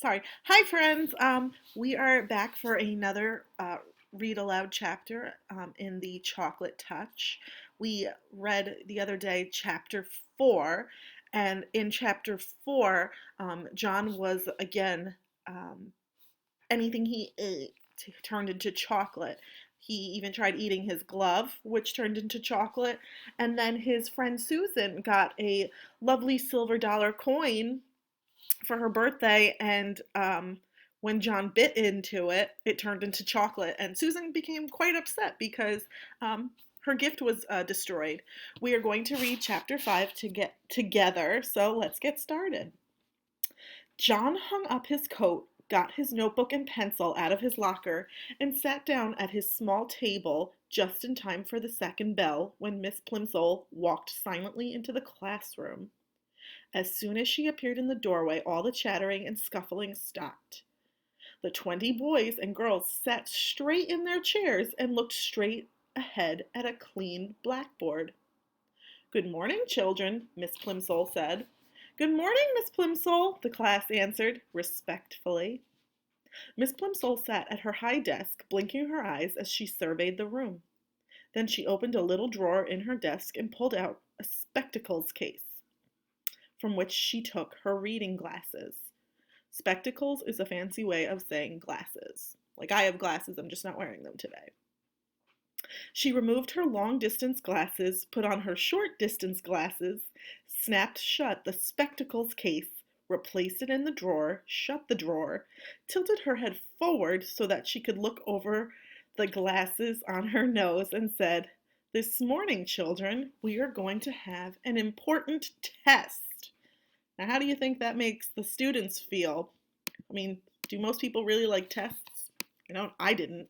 sorry. Hi, friends. We are back for another read aloud chapter in the Chocolate Touch. We read the other day chapter 4, and in chapter 4, John was again um, anything he ate turned into chocolate. He even tried eating his glove, which turned into chocolate. And then his friend Susan got a lovely silver dollar coin for her birthday, and when John bit into it, it turned into chocolate, and Susan became quite upset because her gift was destroyed. We are going to read chapter 5 to get together, so let's get started. John hung up his coat, got his notebook and pencil out of his locker, and sat down at his small table just in time for the second bell when Miss Plimsoll walked silently into the classroom. As soon as she appeared in the doorway, all the chattering and scuffling stopped. The 20 boys and girls sat straight in their chairs and looked straight ahead at a clean blackboard. "Good morning, children," Miss Plimsoll said. "Good morning, Miss Plimsoll," the class answered, respectfully. Miss Plimsoll sat at her high desk, blinking her eyes as she surveyed the room. Then she opened a little drawer in her desk and pulled out a spectacles case, from which she took her reading glasses. Spectacles is a fancy way of saying glasses. Like, I have glasses, I'm just not wearing them today. She removed her long-distance glasses, put on her short-distance glasses, snapped shut the spectacles case, replaced it in the drawer, shut the drawer, tilted her head forward so that she could look over the glasses on her nose, and said, "This morning, children, we are going to have an important test." Now, how do you think that makes the students feel? I mean, do most people really like tests? I didn't.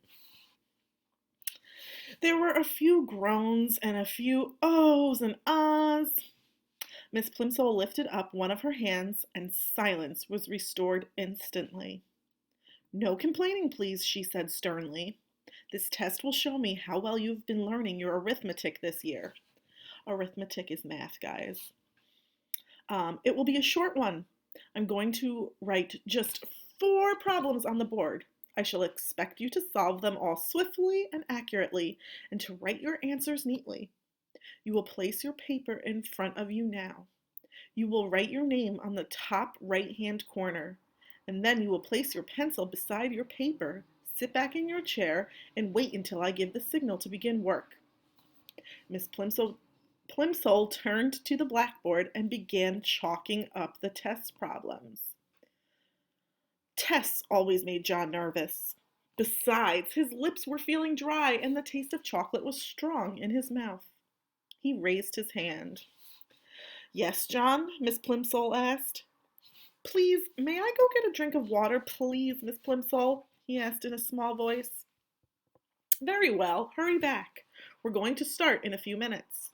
There were a few groans and a few ohs and ahs. Miss Plimsoll lifted up one of her hands, and silence was restored instantly. "No complaining, please," she said sternly. "This test will show me how well you've been learning your arithmetic this year." Arithmetic is math, guys. It will be a short one. I'm going to write just 4 problems on the board. I shall expect you to solve them all swiftly and accurately, and to write your answers neatly. You will place your paper in front of you now. You will write your name on the top right-hand corner, and then you will place your pencil beside your paper, sit back in your chair, and wait until I give the signal to begin work. Miss Plimsoll turned to the blackboard and began chalking up the test problems. Tests always made John nervous. Besides, his lips were feeling dry and the taste of chocolate was strong in his mouth. He raised his hand. "Yes, John?" Miss Plimsoll asked. "Please, may I go get a drink of water, please, Miss Plimsoll?" he asked in a small voice. "Very well, hurry back. We're going to start in a few minutes."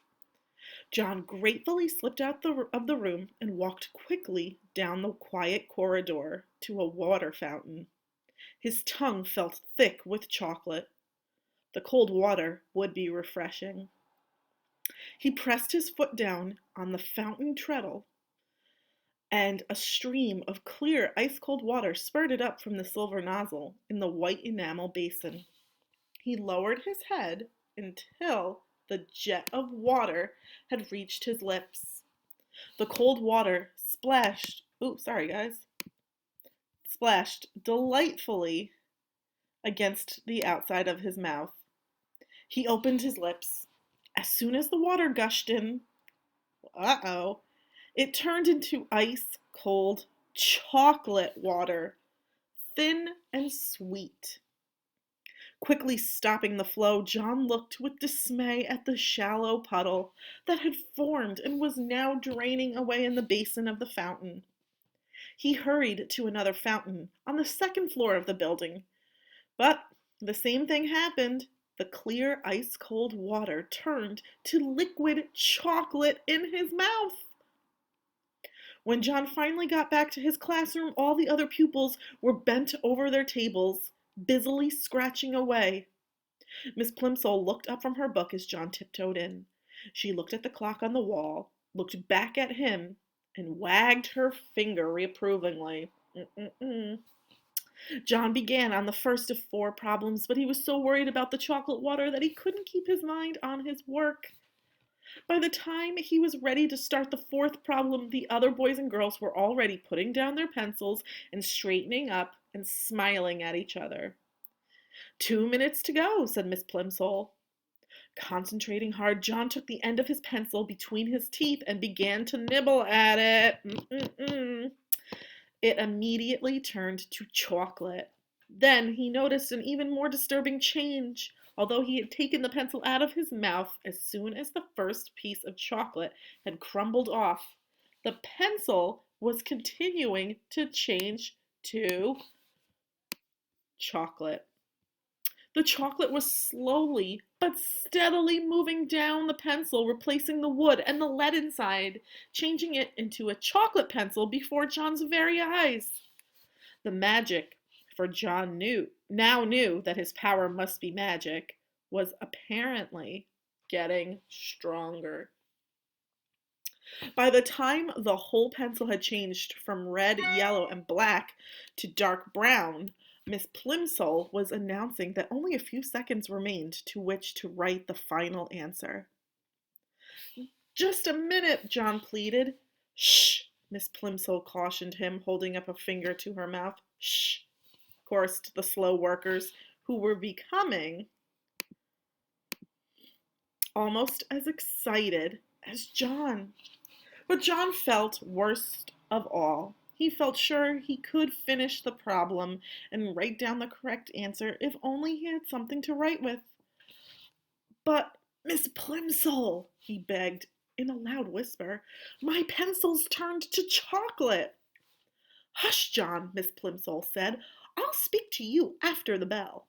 John gratefully slipped out of the room and walked quickly down the quiet corridor to a water fountain. His tongue felt thick with chocolate. The cold water would be refreshing. He pressed his foot down on the fountain treadle, and a stream of clear ice-cold water spurted up from the silver nozzle in the white enamel basin. He lowered his head until the jet of water had reached his lips. The cold water splashed delightfully against the outside of his mouth. He opened his lips. As soon as the water gushed in, it turned into ice-cold chocolate water, thin and sweet. Quickly stopping the flow, John looked with dismay at the shallow puddle that had formed and was now draining away in the basin of the fountain. He hurried to another fountain on the second floor of the building, but the same thing happened. The clear, ice-cold water turned to liquid chocolate in his mouth. When John finally got back to his classroom, all the other pupils were bent over their tables, busily scratching away. Miss Plimsoll looked up from her book as John tiptoed in. She looked at the clock on the wall, looked back at him, and wagged her finger reprovingly. Mm-mm-mm. John began on the first of four problems, but he was so worried about the chocolate water that he couldn't keep his mind on his work. By the time he was ready to start the fourth problem, the other boys and girls were already putting down their pencils and straightening up and smiling at each other. 2 minutes to go, said Miss Plimsoll. Concentrating hard, John took the end of his pencil between his teeth and began to nibble at it. Mm-mm-mm. It immediately turned to chocolate. Then he noticed an even more disturbing change. Although he had taken the pencil out of his mouth as soon as the first piece of chocolate had crumbled off, the pencil was continuing to change to chocolate. The chocolate was slowly but steadily moving down the pencil, replacing the wood and the lead inside, changing it into a chocolate pencil before John's very eyes. The magic, for John knew that his power must be magic, was apparently getting stronger. By the time the whole pencil had changed from red, yellow, and black to dark brown, Miss Plimsoll was announcing that only a few seconds remained to which to write the final answer. Just a minute, John pleaded. Shh, Miss Plimsoll cautioned him, holding up a finger to her mouth. Shh, chorused the slow workers, who were becoming almost as excited as John. But John felt worst of all. He felt sure he could finish the problem and write down the correct answer if only he had something to write with. But, Miss Plimsoll, he begged in a loud whisper, my pencil's turned to chocolate. Hush, John, Miss Plimsoll said. I'll speak to you after the bell.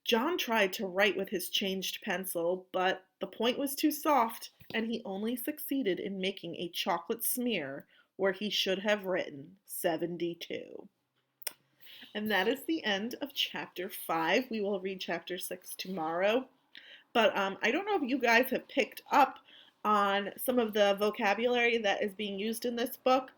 John tried to write with his changed pencil, but the point was too soft, and he only succeeded in making a chocolate smear where he should have written 72. And that is the end of chapter 5. We will read chapter 6 tomorrow. But I don't know if you guys have picked up on some of the vocabulary that is being used in this book.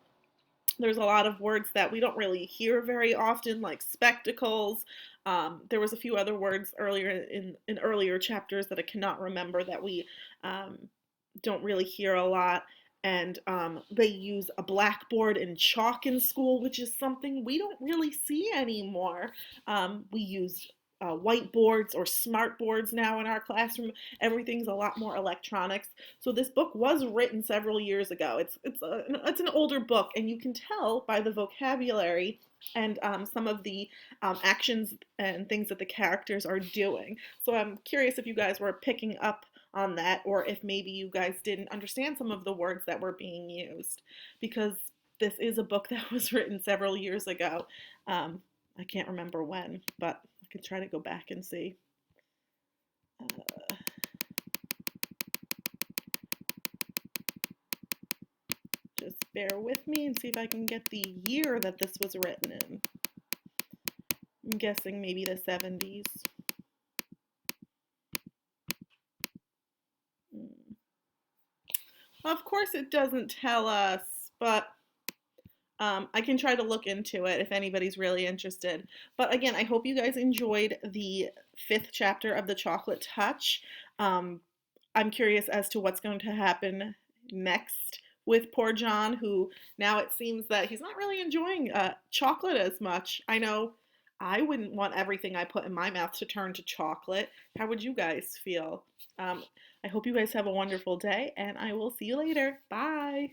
There's a lot of words that we don't really hear very often, like spectacles. There was a few other words earlier in earlier chapters that I cannot remember that we don't really hear a lot. And they use a blackboard and chalk in school, which is something we don't really see anymore. We use whiteboards or smart boards now in our classroom. Everything's a lot more electronics. So this book was written several years ago. It's an older book, and you can tell by the vocabulary and some of the actions and things that the characters are doing. So I'm curious if you guys were picking up on that, or if maybe you guys didn't understand some of the words that were being used, because this is a book that was written several years ago. I can't remember when, but I could try to go back and see. Just bear with me and see if I can get the year that this was written in. I'm guessing maybe the 70s. Of course it doesn't tell us, but I can try to look into it if anybody's really interested. But again, I hope you guys enjoyed the 5th chapter of The Chocolate Touch. I'm curious as to what's going to happen next with poor John, who now it seems that he's not really enjoying chocolate as much. I know I wouldn't want everything I put in my mouth to turn to chocolate. How would you guys feel? I hope you guys have a wonderful day, and I will see you later. Bye!